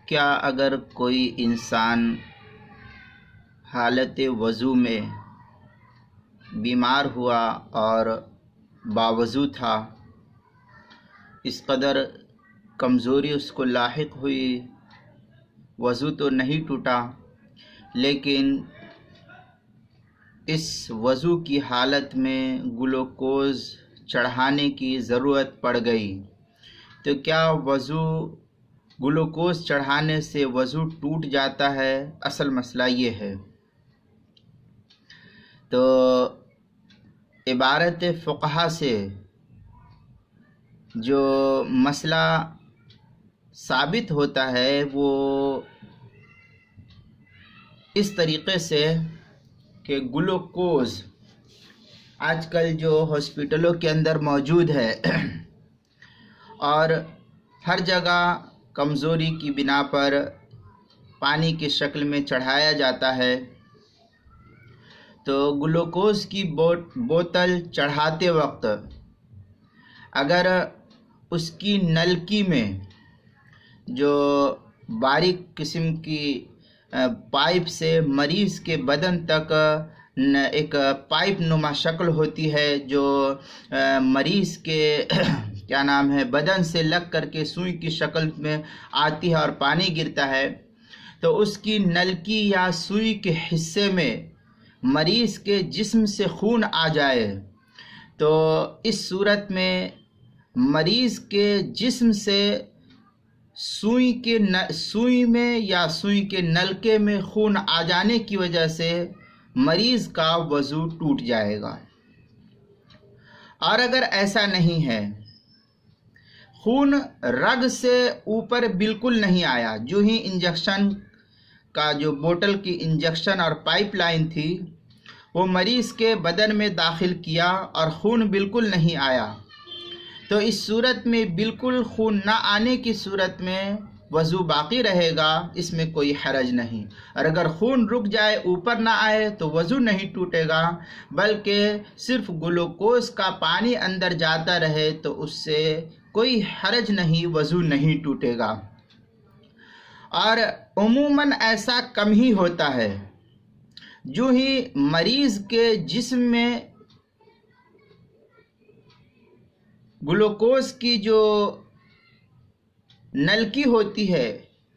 کیا اگر کوئی انسان حالت وضو میں بیمار ہوا اور باوضو تھا، اس قدر کمزوری اس کو لاحق ہوئی، وضو تو نہیں ٹوٹا لیکن اس وضو کی حالت میں گلوکوز چڑھانے کی ضرورت پڑ گئی، تو کیا گلوکوز چڑھانے سے وضو ٹوٹ جاتا ہے؟ اصل مسئلہ یہ ہے۔ تو عبارت فقہا سے جو مسئلہ ثابت ہوتا ہے وہ اس طریقے سے کہ گلوکوز آج کل جو ہاسپٹلوں کے اندر موجود ہے اور ہر جگہ کمزوری کی بنا پر پانی کی شکل میں چڑھایا جاتا ہے، تو گلوکوز کی بوتل چڑھاتے وقت اگر اس کی نلکی میں جو باریک قسم کی پائپ سے مریض کے بدن تک ایک پائپ نما شکل ہوتی ہے جو مریض کے بدن سے لگ کر کے سوئی کی شکل میں آتی ہے اور پانی گرتا ہے، تو اس کی نلکی یا سوئی کے حصے میں مریض کے جسم سے خون آ جائے تو اس صورت میں مریض کے جسم سے سوئی میں یا سوئی کے نلکے میں خون آ جانے کی وجہ سے مریض کا وضو ٹوٹ جائے گا۔ اور اگر ایسا نہیں ہے، خون رگ سے اوپر بالکل نہیں آیا، جو ہی انجیکشن کا جو بوتل کی انجیکشن اور پائپ لائن تھی وہ مریض کے بدن میں داخل کیا اور خون بالکل نہیں آیا، تو اس صورت میں بالکل خون نہ آنے کی صورت میں وضو باقی رہے گا، اس میں کوئی حرج نہیں۔ اور اگر خون رک جائے، اوپر نہ آئے، تو وضو نہیں ٹوٹے گا، بلکہ صرف گلوکوز کا پانی اندر جاتا رہے تو اس سے کوئی حرج نہیں، وضو نہیں ٹوٹے گا۔ اور عموماً ایسا کم ہی ہوتا ہے، جو ہی مریض کے جسم میں گلوکوز کی جو نلکی ہوتی ہے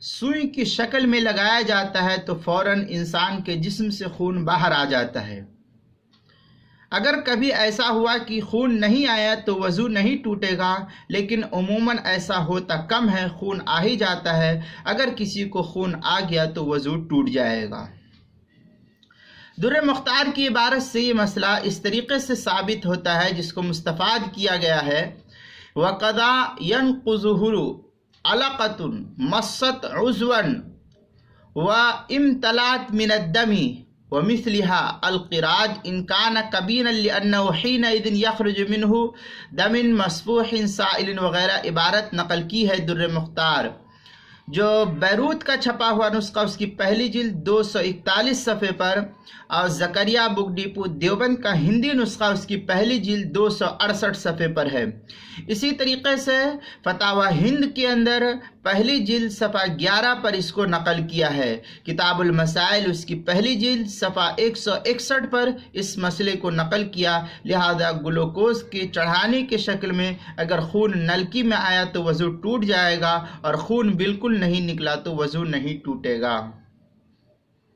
سوئی کی شکل میں لگایا جاتا ہے تو فوراً انسان کے جسم سے خون باہر آ جاتا ہے۔ اگر کبھی ایسا ہوا کہ خون نہیں آیا تو وضو نہیں ٹوٹے گا، لیکن عموماً ایسا ہوتا کم ہے، خون آ ہی جاتا ہے۔ اگر کسی کو خون آ گیا تو وضو ٹوٹ جائے گا۔ در مختار کی عبارت سے یہ مسئلہ اس طریقے سے ثابت ہوتا ہے جس کو مستفاد کیا گیا ہے، وَقَضَا يَنْقُضُهُ عَلَقَةٌ مَصَّتْ عُضْوًا وَامْتَلَأَتْ مِنَ الدَّمِ وَمِثْلِهَا الْقِرَاج إِنْ كَانَ كَبِيرًا لِأَنَّهُ حِينَئِذٍ يَخْرُجُ مِنْهُ دَمٌ مَصْفُوحٌ سَائِلٌ وغیرہ عبارت نقل کی ہے در مختار، جو بیروت کا چھپا ہوا نسخہ اس کی پہلی جلد 241 صفحے پر، اور زکریہ بک ڈیپو دیوبند کا ہندی نسخہ اس کی پہلی جلد 268 صفحے پر ہے۔ اسی طریقے سے فتاوی ہند کے اندر پہلی جلد صفحہ 11 پر اس کو نقل کیا ہے۔ کتاب المسائل اس کی پہلی جلد صفحہ 161 پر اس مسئلے کو نقل کیا، لہذا گلوکوز کے چڑھانے کی شکل میں اگر خون نلکی میں آیا تو وضو ٹوٹ جائے گا، اور خون بالکل نہیں نکلا تو وضو نہیں ٹوٹے گا۔